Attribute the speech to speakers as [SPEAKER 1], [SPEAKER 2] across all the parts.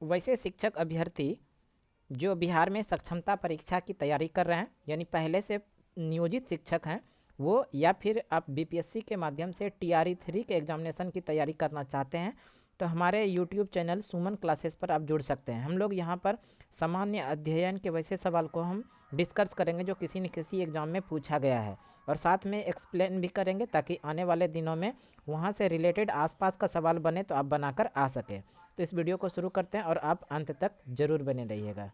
[SPEAKER 1] वैसे शिक्षक अभ्यर्थी जो बिहार में सक्षमता परीक्षा की तैयारी कर रहे हैं, यानी पहले से नियोजित शिक्षक हैं वो, या फिर आप बीपीएससी के माध्यम से TRE 3 के एग्जामिनेशन की तैयारी करना चाहते हैं, तो हमारे यूट्यूब चैनल सुमन क्लासेस पर आप जुड़ सकते हैं। हम लोग यहाँ पर सामान्य अध्ययन के वैसे सवाल को हम डिस्कस करेंगे जो किसी न किसी एग्जाम में पूछा गया है, और साथ में एक्सप्लेन भी करेंगे ताकि आने वाले दिनों में वहाँ से रिलेटेड आसपास का सवाल बने तो आप बनाकर आ सके। तो इस वीडियो को शुरू करते हैं और आप अंत तक जरूर बने रहिएगा।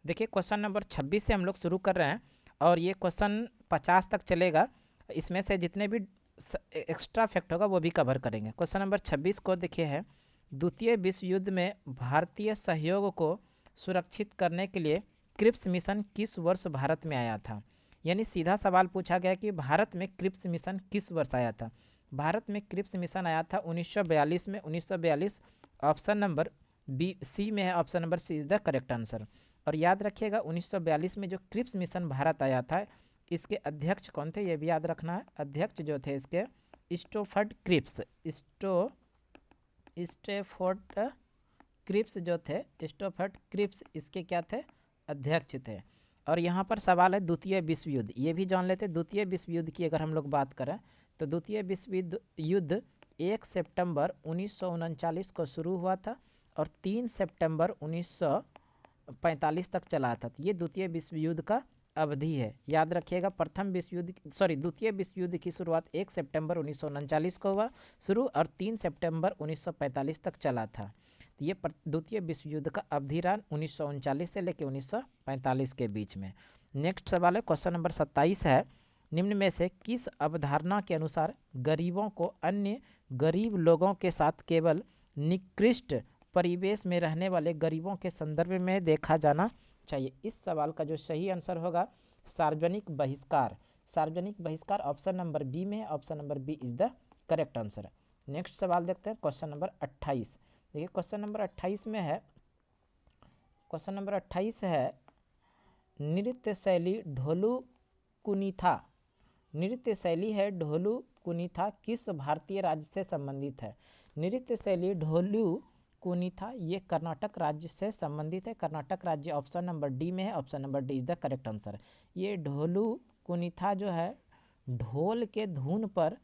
[SPEAKER 1] देखिए, क्वेश्चन नंबर 26 से हम लोग शुरू कर रहे हैं और ये क्वेश्चन 50 तक चलेगा। इसमें से जितने भी एक्स्ट्रा फैक्ट होगा वो भी कवर करेंगे। क्वेश्चन नंबर 26 को देखिए है, द्वितीय विश्व युद्ध में भारतीय सहयोग को सुरक्षित करने के लिए क्रिप्स मिशन किस वर्ष भारत में आया था। यानी सीधा सवाल पूछा गया कि भारत में क्रिप्स मिशन किस वर्ष आया था। भारत में क्रिप्स मिशन आया था 1942 में। 1942 ऑप्शन नंबर बी सी में है, option number C is the correct answer. और याद रखिएगा 1942 में जो क्रिप्स मिशन भारत आया था, इसके अध्यक्ष कौन थे ये भी याद रखना है। अध्यक्ष जो थे इसके स्टोफर्ड क्रिप्स, स्टेफोर्ड क्रिप्स जो थे, स्टोफर्ड क्रिप्स इसके क्या थे, अध्यक्ष थे। और यहाँ पर सवाल है द्वितीय विश्व युद्ध, ये भी जान लेते। द्वितीय विश्व युद्ध की अगर हम लोग बात करें तो द्वितीय विश्व युद्ध 1 सितंबर 1939 को शुरू हुआ था और 3 सितंबर 1945 तक चला था। तो ये द्वितीय विश्व युद्ध का अवधि है, याद रखिएगा। द्वितीय विश्व युद्ध की शुरुआत 1 सितंबर 1939 को हुआ शुरू और 3 सितंबर 1945 तक चला था। तो ये द्वितीय विश्व युद्ध का अवधि रहा 1939 से लेकर 1945 के बीच में। नेक्स्ट सवाल है क्वेश्चन नंबर 27 है, निम्न में से किस अवधारणा के अनुसार गरीबों को अन्य गरीब लोगों के साथ केवल निकृष्ट परिवेश में रहने वाले गरीबों के संदर्भ में देखा जाना चाहिए। इस सवाल का जो सही आंसर होगा सार्वजनिक बहिष्कार। सार्वजनिक बहिष्कार ऑप्शन नंबर बी में है, option number B is the correct answer. Next सवाल देखते हैं क्वेश्चन नंबर 28। देखिए क्वेश्चन नंबर 28 में है, क्वेश्चन नंबर 28 है, नृत्य शैली ढोलू कुनीथा, नृत्य शैली है ढोलू कुनीथा किस भारतीय राज्य से संबंधित है। नृत्य शैली ढोलू कुनीथा ये कर्नाटक राज्य से संबंधित है। कर्नाटक राज्य ऑप्शन नंबर डी में है, option number D is the correct answer. ये ढोलू कुनीथा जो है ढोल के धुन पर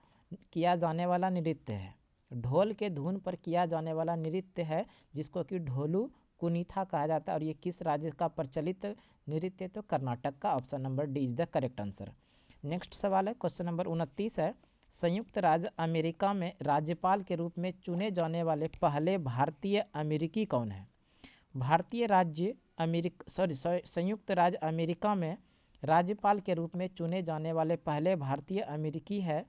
[SPEAKER 1] किया जाने वाला नृत्य है। ढोल के धुन पर किया जाने वाला नृत्य है जिसको कि ढोलू कुनीथा कहा जाता है। और ये किस राज्य का प्रचलित नृत्य, तो कर्नाटक का, option number D is the correct answer. Next सवाल है क्वेश्चन नंबर 29 है, संयुक्त राज्य अमेरिका में राज्यपाल के रूप में चुने जाने वाले पहले भारतीय अमेरिकी कौन है। संयुक्त राज्य अमेरिका में राज्यपाल के रूप में चुने जाने वाले पहले भारतीय अमेरिकी है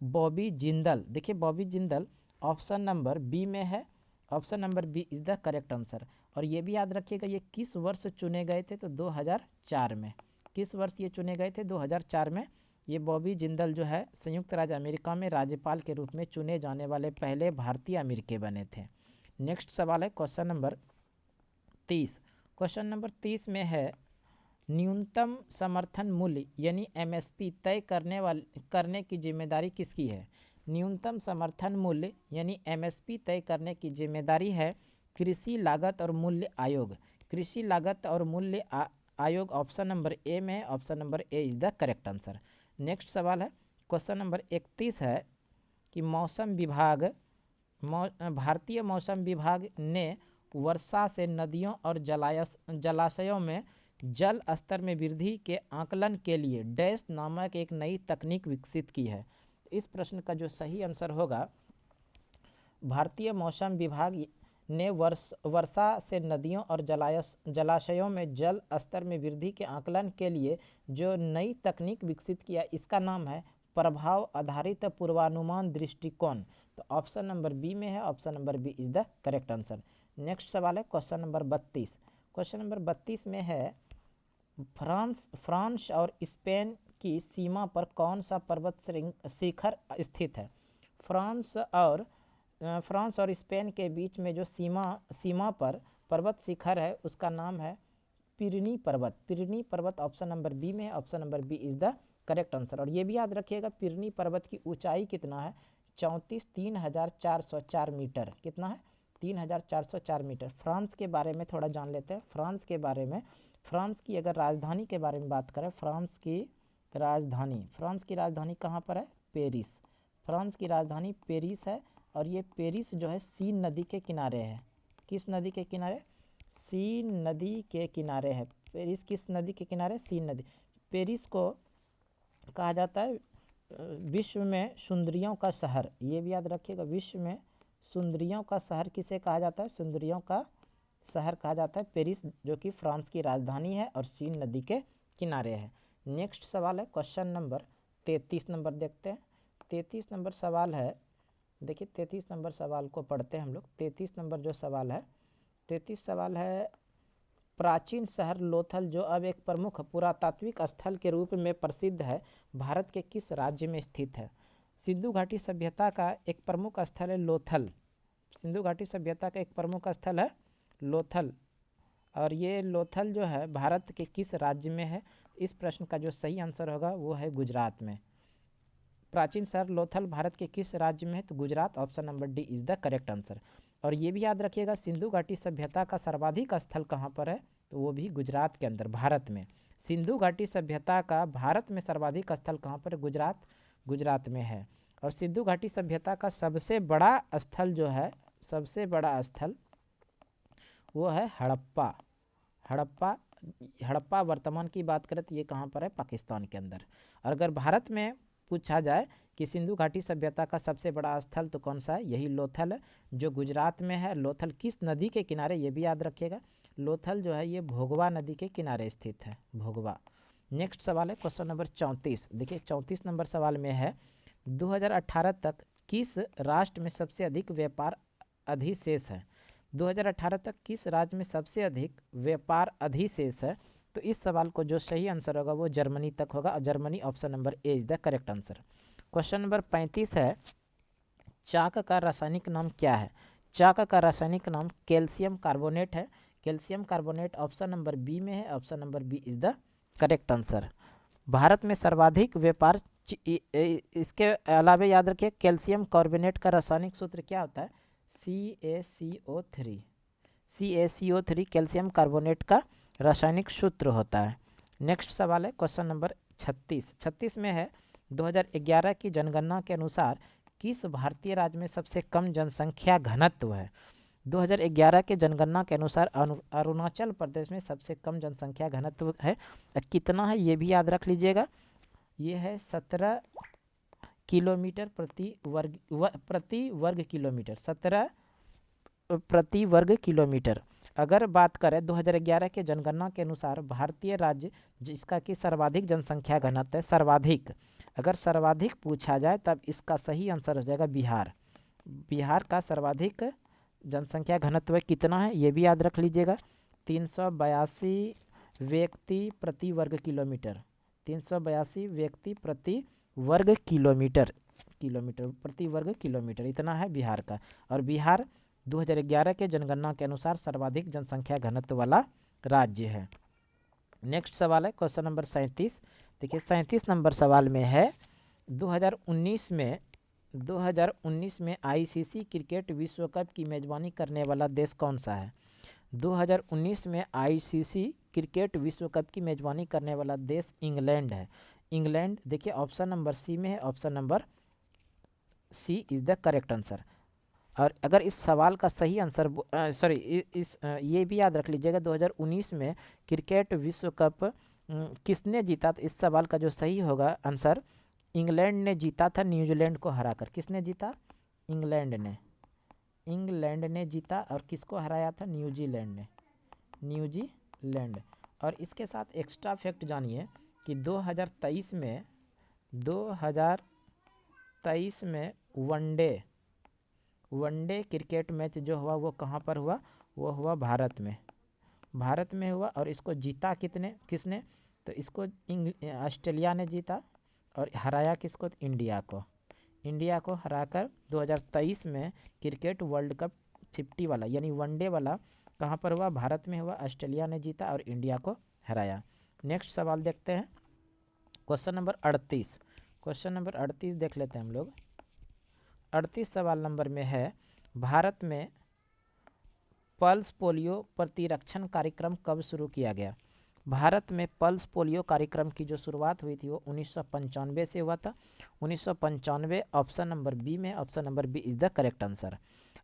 [SPEAKER 1] बॉबी जिंदल। देखिए Bobby Jindal option number B में है, option number B is the correct answer. और ये भी याद रखिएगा ये किस वर्ष चुने गए थे, तो 2004 में। किस वर्ष ये चुने गए थे, 2004 में। ये बॉबी जिंदल जो है संयुक्त राज्य अमेरिका में राज्यपाल के रूप में चुने जाने वाले पहले भारतीय अमेरिकी बने थे। नेक्स्ट सवाल है क्वेश्चन नंबर 30। क्वेश्चन नंबर 30 में है, न्यूनतम समर्थन मूल्य यानी एमएसपी तय करने की जिम्मेदारी किसकी है। न्यूनतम समर्थन मूल्य यानी एमएसपी तय करने की जिम्मेदारी है कृषि लागत और मूल्य आयोग। कृषि लागत और मूल्य आयोग ऑप्शन नंबर ए में है, option number A is the correct answer. Next सवाल है क्वेश्चन नंबर 31 है कि भारतीय मौसम विभाग ने वर्षा से नदियों और जलाशयों में जल स्तर में वृद्धि के आकलन के लिए डैश नामक एक नई तकनीक विकसित की है। इस प्रश्न का जो सही आंसर होगा, भारतीय मौसम विभाग ने वर्षा से नदियों और जलाशयों में जल स्तर में वृद्धि के आकलन के लिए जो नई तकनीक विकसित किया, इसका नाम है प्रभाव आधारित पूर्वानुमान दृष्टिकोण। तो ऑप्शन नंबर बी में है, option number B is the correct answer. Next सवाल है क्वेश्चन नंबर 32। क्वेश्चन नंबर 32 में है, फ्रांस और स्पेन की सीमा पर कौन सा पर्वत शिखर स्थित है। फ्रांस और स्पेन के बीच में जो सीमा पर पर्वत शिखर है उसका नाम है पिरनी पर्वत। पिरनी पर्वत ऑप्शन नंबर बी में है, option number B is the correct answer. और ये भी याद रखिएगा पिरनी पर्वत की ऊंचाई कितना है, 34,3,404 मीटर। कितना है, 3404 मीटर। फ्रांस के बारे में थोड़ा जान लेते हैं। फ्रांस के बारे में, फ्रांस की अगर राजधानी के बारे में बात करें, फ्रांस की राजधानी कहाँ पर है? पेरिस। फ्रांस की राजधानी पेरिस है और ये पेरिस जो है सीन नदी के किनारे है। किस नदी के किनारे? सीन नदी के किनारे है। पेरिस किस नदी के किनारे? सीन नदी। पेरिस को कहा जाता है विश्व में सुंदरियों का शहर। ये भी याद रखिएगा, विश्व में सुंदरियों का शहर किसे कहा जाता है? सुंदरियों का शहर कहा जाता है पेरिस, जो कि फ्रांस की राजधानी है और सीन नदी के किनारे है। नेक्स्ट सवाल है क्वेश्चन नंबर 33 नंबर देखते हैं। 33 नंबर सवाल है, देखिए 33 नंबर सवाल को पढ़ते हैं हम लोग। 33 नंबर जो सवाल है, 33 सवाल है, प्राचीन शहर लोथल जो अब एक प्रमुख पुरातात्विक स्थल के रूप में प्रसिद्ध है, भारत के किस राज्य में स्थित है? सिंधु घाटी सभ्यता का एक प्रमुख स्थल है लोथल। सिंधु घाटी सभ्यता का एक प्रमुख स्थल है लोथल, और ये लोथल जो है भारत के किस राज्य में है? इस प्रश्न का जो सही आंसर होगा वो है गुजरात में। प्राचीन शहर लोथल भारत के किस राज्य में है? तो Gujarat, option number D is the correct answer. और ये भी याद रखिएगा, सिंधु घाटी सभ्यता का सर्वाधिक स्थल कहाँ पर है? तो वो भी गुजरात के अंदर, भारत में। सिंधु घाटी सभ्यता का भारत में सर्वाधिक स्थल कहाँ पर? गुजरात में है। और सिंधु घाटी सभ्यता का सबसे बड़ा स्थल जो है, सबसे बड़ा स्थल वो है हड़प्पा। हड़प्पा वर्तमान की बात करें तो ये कहाँ पर है? पाकिस्तान के अंदर। और अगर भारत में पूछा जाए कि सिंधु घाटी सभ्यता का सबसे बड़ा स्थल तो कौन सा है? यही लोथल है, जो गुजरात में है। लोथल किस नदी के किनारे? ये भी याद रखिएगा, लोथल जो है ये भोगवा नदी के किनारे स्थित है, भोगवा। नेक्स्ट सवाल है क्वेश्चन नंबर 34। देखिए 34 नंबर सवाल में है, 2018 तक किस राष्ट्र में सबसे अधिक व्यापार अधिशेष है? 2018 तक किस राज्य में सबसे अधिक व्यापार अधिशेष है? तो इस सवाल को जो सही आंसर होगा वो जर्मनी तक होगा, और Germany, option number A is the correct answer. Question number 35 है, चाक का रासायनिक नाम क्या है? चाक का रासायनिक नाम कैल्शियम कार्बोनेट है। Calcium carbonate option number B में है, option number B is the correct answer. Bharat में सर्वाधिक व्यापार, इसके अलावा याद रखिए कैल्शियम कार्बोनेट का रासायनिक सूत्र क्या होता है? CaCO3। CaCO3 कैल्शियम कार्बोनेट का रासायनिक सूत्र होता है। नेक्स्ट सवाल है क्वेश्चन नंबर 36। 36 में है, 2011 की जनगणना के अनुसार किस भारतीय राज्य में सबसे कम जनसंख्या घनत्व है? 2011 के जनगणना के अनुसार अरुणाचल प्रदेश में सबसे कम जनसंख्या घनत्व है। कितना है ये भी याद रख लीजिएगा, ये है 17 किलोमीटर प्रति वर्ग किलोमीटर, 17 प्रति वर्ग किलोमीटर। अगर बात करें 2011 के जनगणना के अनुसार भारतीय राज्य जिसका कि सर्वाधिक जनसंख्या घनत्व है, सर्वाधिक, अगर सर्वाधिक पूछा जाए तब इसका सही आंसर हो जाएगा बिहार। बिहार का सर्वाधिक जनसंख्या घनत्व कितना है ये भी याद रख लीजिएगा, 382 व्यक्ति प्रति वर्ग किलोमीटर। 382 व्यक्ति प्रति वर्ग किलोमीटर प्रति वर्ग किलोमीटर, इतना है बिहार का। और बिहार 2011 के जनगणना के अनुसार सर्वाधिक जनसंख्या घनत्व वाला राज्य है। नेक्स्ट सवाल है क्वेश्चन नंबर 37। देखिए 37 नंबर सवाल में है, 2019 में आईसीसी क्रिकेट विश्व कप की मेजबानी करने वाला देश कौन सा है? 2019 में आईसीसी क्रिकेट विश्व कप की मेजबानी करने वाला देश इंग्लैंड है। इंग्लैंड, देखिए ऑप्शन नंबर सी में है, option number C is the correct answer. और अगर इस सवाल का सही आंसर ये भी याद रख लीजिएगा, 2019 में क्रिकेट विश्व कप किसने जीता? तो इस सवाल का जो सही होगा आंसर, इंग्लैंड ने जीता था न्यूजीलैंड को हराकर। किसने जीता? इंग्लैंड ने जीता। और किसको हराया था? न्यूजीलैंड। और इसके साथ एक्स्ट्रा फैक्ट जानिए कि 2023 में वनडे क्रिकेट मैच जो हुआ वो कहाँ पर हुआ? वो हुआ भारत में हुआ। और इसको जीता किसने? तो इसको ऑस्ट्रेलिया ने जीता, और हराया किसको? इंडिया को हराकर 2023 में क्रिकेट वर्ल्ड कप 50 वाला यानी वनडे वाला कहाँ पर हुआ? भारत में हुआ। ऑस्ट्रेलिया ने जीता और इंडिया को हराया। नेक्स्ट सवाल देखते हैं क्वेश्चन नंबर 38। क्वेश्चन नंबर 38 देख लेते हैं हम लोग। 38 सवाल नंबर में है, भारत में पल्स पोलियो प्रतिरक्षण कार्यक्रम कब शुरू किया गया? भारत में पल्स पोलियो कार्यक्रम की जो शुरुआत हुई थी वो 1995 से हुआ था। 1995 ऑप्शन नंबर बी में, option number B is the correct answer.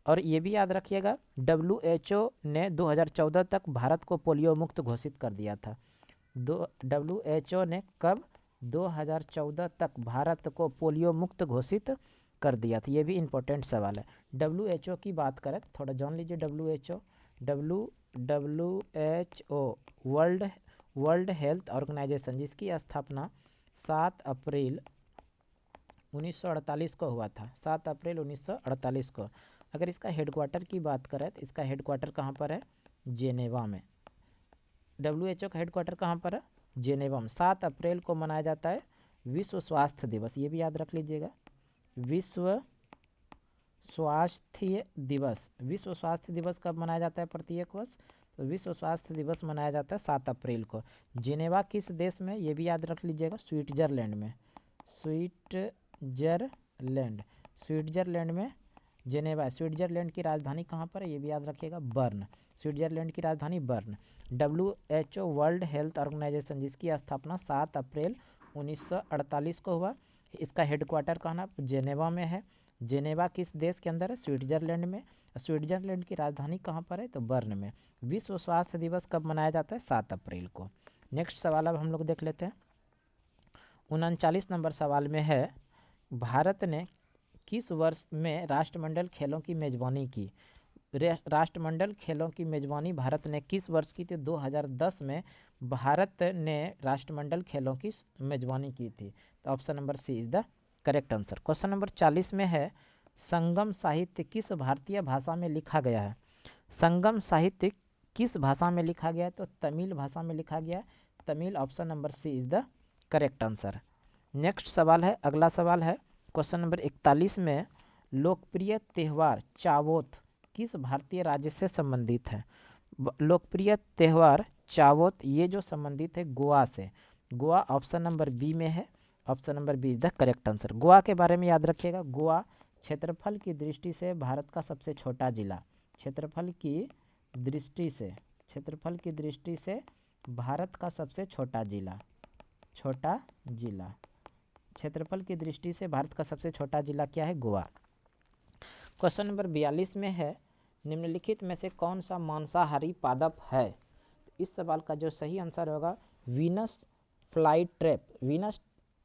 [SPEAKER 1] और ये भी याद रखिएगा WHO ने 2014 तक भारत को पोलियो मुक्त घोषित कर दिया था। WHO ने कब? 2014 तक भारत को पोलियो मुक्त घोषित कर दिया था। ये भी इम्पोर्टेंट सवाल है। WHO की बात करें तो थोड़ा जान लीजिए। WHO वर्ल्ड हेल्थ ऑर्गेनाइजेशन, जिसकी स्थापना 7 अप्रैल 1948 को हुआ था। 7 अप्रैल 1948 को। अगर इसका हेडक्वार्टर की बात करें तो इसका हेडक्वार्टर कहाँ पर है? जेनेवा में। WHO का हेडक्वार्टर कहाँ पर है? जेनेवा में। 7 अप्रैल को मनाया जाता है विश्व स्वास्थ्य दिवस। ये भी याद रख लीजिएगा, विश्व स्वास्थ्य दिवस। विश्व स्वास्थ्य दिवस कब मनाया जाता है प्रत्येक वर्ष? तो विश्व स्वास्थ्य दिवस मनाया जाता है 7 अप्रैल को। जिनेवा किस देश में? ये भी याद रख लीजिएगा, स्विट्जरलैंड में। स्विट्जरलैंड में जिनेवा। स्विट्जरलैंड की राजधानी कहाँ पर है? ये भी याद रखिएगा, बर्न। स्विट्जरलैंड की राजधानी Bern. WHO world health organisation, जिसकी स्थापना 7 अप्रैल 1948 को हुआ। इसका हेडक्वार्टर कहाँ? जेनेवा में है। जेनेवा किस देश के अंदर है? स्विट्जरलैंड में। स्विट्जरलैंड की राजधानी कहाँ पर है? तो बर्न में। विश्व स्वास्थ्य दिवस कब मनाया जाता है? 7 अप्रैल को। नेक्स्ट सवाल अब हम लोग देख लेते हैं। 39 नंबर सवाल में है, भारत ने किस वर्ष में राष्ट्रमंडल खेलों की मेजबानी की? राष्ट्रमंडल खेलों की मेजबानी भारत ने किस वर्ष की थी? 2010 में भारत ने राष्ट्रमंडल खेलों की मेजबानी की थी। तो option number C is the correct answer. Question number 40 में है, संगम साहित्य किस भारतीय भाषा में लिखा गया है? संगम साहित्य किस भाषा में लिखा गया है? तो तमिल भाषा में लिखा गया है। Tamil, option number C is the correct answer. Next सवाल है, अगला सवाल है क्वेश्चन नंबर 41 में, लोकप्रिय त्यौहार चावोथ किस भारतीय राज्य से संबंधित है? लोकप्रिय त्यौहार चावोथ ये जो संबंधित है गोवा से। गोवा ऑप्शन नंबर बी में है। Option number B is the correct answer. Goa के बारे में याद रखिएगा, गोवा क्षेत्रफल की दृष्टि से भारत का सबसे छोटा जिला। क्षेत्रफल की दृष्टि से भारत का सबसे छोटा जिला। क्षेत्रफल की दृष्टि से भारत का सबसे छोटा जिला क्या है? गोवा। क्वेश्चन नंबर 42 में है, निम्नलिखित में से कौन सा मांसाहारी पादप है? इस सवाल का जो सही आंसर होगा वीनस फ्लाईट्रैप। वीनस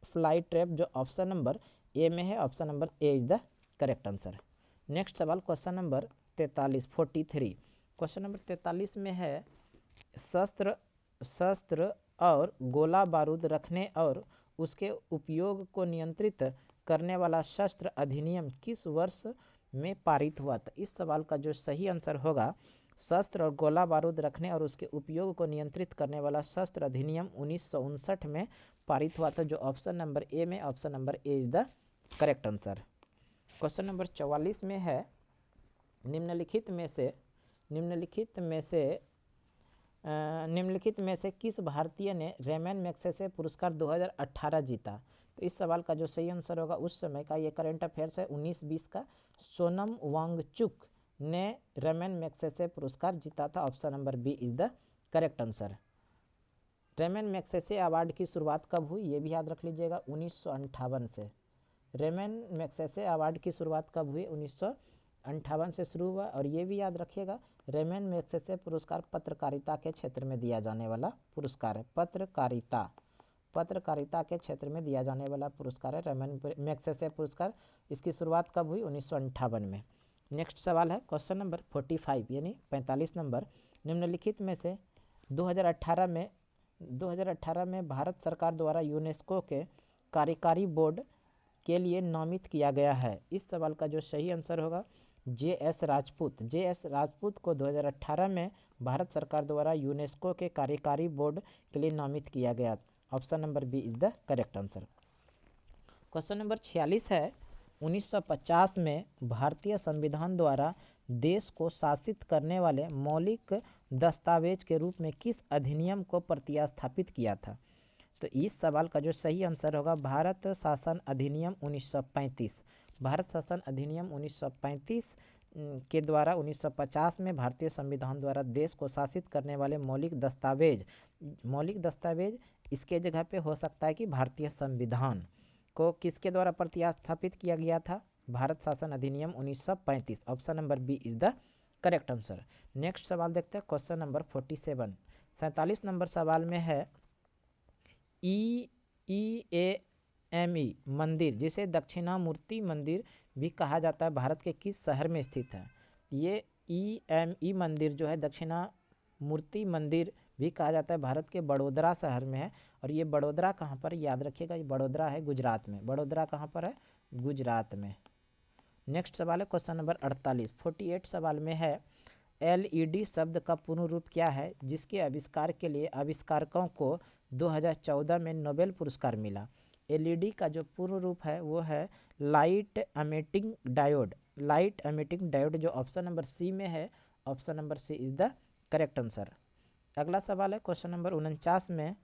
[SPEAKER 1] फ्लाईट्रैप जो ऑप्शन नंबर ए में है। Option number A is the correct answer. Next सवाल क्वेश्चन नंबर 43 क्वेश्चन नंबर 43 में है, शस्त्र और गोला बारूद रखने और उसके उपयोग को नियंत्रित करने वाला शस्त्र अधिनियम किस वर्ष में पारित हुआ था? इस सवाल का जो सही आंसर होगा, शस्त्र और गोला बारूद रखने और उसके उपयोग को नियंत्रित करने वाला शस्त्र अधिनियम 1959 में पारित हुआ था, जो ऑप्शन नंबर ए में। Option number A is the correct answer. Question number 44 में है, निम्नलिखित में से किस भारतीय ने रेमन मैग्सेसे पुरस्कार 2018 जीता? तो इस सवाल का जो सही आंसर होगा, उस समय का ये करंट अफेयर्स है 19-20 का, सोनम वांगचुक ने रेमन मैग्सेसे पुरस्कार जीता था। Option number B is the correct answer. Ramon Magsaysay award की शुरुआत कब हुई? ये भी याद रख लीजिएगा, 1958 से। रेमन मैग्सेसे अवार्ड की शुरुआत कब हुई? 1958 से शुरू हुआ। और ये भी याद रखिएगा, रेमन मैग्सेसे पुरस्कार पत्रकारिता के क्षेत्र में दिया जाने वाला पुरस्कार है। पत्रकारिता के क्षेत्र में दिया जाने वाला पुरस्कार है रेमन मैग्सेसे पुरस्कार। इसकी शुरुआत कब हुई? 1958 में। नेक्स्ट सवाल है क्वेश्चन नंबर 45 यानी 45 नंबर, निम्नलिखित में से 2018 में भारत सरकार द्वारा यूनेस्को के कार्यकारी बोर्ड के लिए नामित किया गया है। इस सवाल का जो सही आंसर होगा JS राजपूत को 2018 में भारत सरकार द्वारा यूनेस्को के कार्यकारी बोर्ड के लिए नामित किया गया। Option number B is the correct answer. Question number 46 है, 1950 में भारतीय संविधान द्वारा देश को शासित करने वाले मौलिक दस्तावेज के रूप में किस अधिनियम को प्रतिस्थापित किया था? तो इस सवाल का जो सही आंसर होगा भारत शासन अधिनियम 1935। भारत शासन अधिनियम 1935 के द्वारा 1950 में भारतीय संविधान द्वारा देश को शासित करने वाले मौलिक दस्तावेज इसके जगह पे हो सकता है कि भारतीय संविधान को किसके द्वारा प्रतिस्थापित किया गया था? भारत शासन अधिनियम 1935। Option number B is the correct answer. Next सवाल देखते हैं, क्वेश्चन नंबर 47। 47 नंबर सवाल में है EEAME मंदिर, जिसे दक्षिणामूर्ति मंदिर भी कहा जाता है, भारत के किस शहर में स्थित है? ये EME मंदिर जो है दक्षिणामूर्ति मंदिर भी कहा जाता है, भारत के बड़ोदरा शहर में है। और ये बड़ोदरा कहाँ पर, याद रखिएगा, ये बड़ोदरा है गुजरात में। बड़ोदरा कहाँ पर है? गुजरात में। नेक्स्ट सवाल है क्वेश्चन नंबर 48। 48 सवाल में है LED शब्द का पूर्ण रूप क्या है, जिसके आविष्कार के लिए आविष्कारकों को 2014 में नोबेल पुरस्कार मिला? LED का जो पूर्ण रूप है वो है light emitting diode. Light emitting diode जो ऑप्शन नंबर सी में है, option number C is the correct answer. अगला सवाल है क्वेश्चन नंबर 49 में,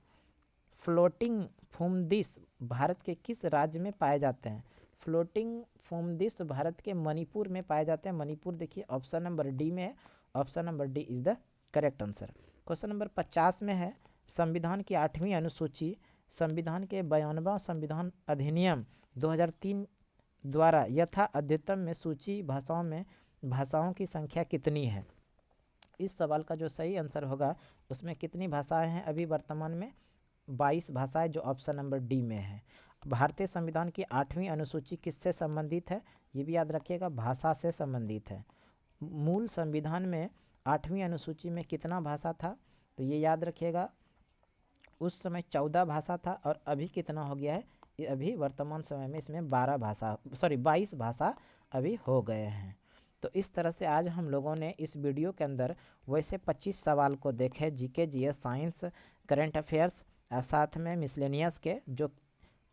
[SPEAKER 1] फ्लोटिंग फोम डिश भारत के किस राज्य में पाए जाते हैं? फ्लोटिंग फोम डिश भारत के मणिपुर में पाए जाते हैं। मणिपुर देखिए ऑप्शन नंबर डी में है, option number D is the correct answer. Question number 50 में है, संविधान की 8वीं अनुसूची संविधान के 52वां संविधान अधिनियम 2003 द्वारा यथा अद्यतन में सूची भाषाओं की संख्या कितनी है? इस सवाल का जो सही आंसर होगा उसमें कितनी भाषाएं हैं अभी वर्तमान में? 22 भाषाएं, जो ऑप्शन नंबर डी में है। भारतीय संविधान की 8वीं अनुसूची किससे संबंधित है? ये भी याद रखिएगा, भाषा से संबंधित है। मूल संविधान में 8वीं अनुसूची में कितना भाषा था? तो ये याद रखिएगा, उस समय 14 भाषा था, और अभी कितना हो गया है? अभी वर्तमान समय में इसमें 22 भाषा अभी हो गए हैं। तो इस तरह से आज हम लोगों ने इस वीडियो के अंदर वैसे 25 सवाल को देखे, GK, GS, science, current affairs, साथ में मिसलेनियस के, जो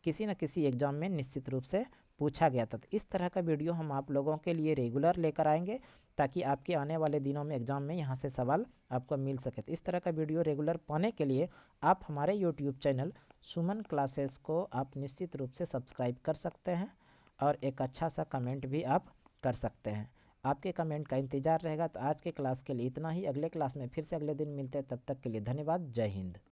[SPEAKER 1] किसी न किसी एग्जाम में निश्चित रूप से पूछा गया था। तो इस तरह का वीडियो हम आप लोगों के लिए रेगुलर लेकर आएंगे, ताकि आपके आने वाले दिनों में एग्जाम में यहाँ से सवाल आपको मिल सके। तो इस तरह का वीडियो रेगुलर पाने के लिए आप हमारे यूट्यूब चैनल सुमन क्लासेस को आप निश्चित रूप से सब्सक्राइब कर सकते हैं, और एक अच्छा सा कमेंट भी आप कर सकते हैं। आपके कमेंट का इंतज़ार रहेगा। तो आज के क्लास के लिए इतना ही। अगले क्लास में फिर से अगले दिन मिलते हैं, तब तक के लिए धन्यवाद। जय हिंद।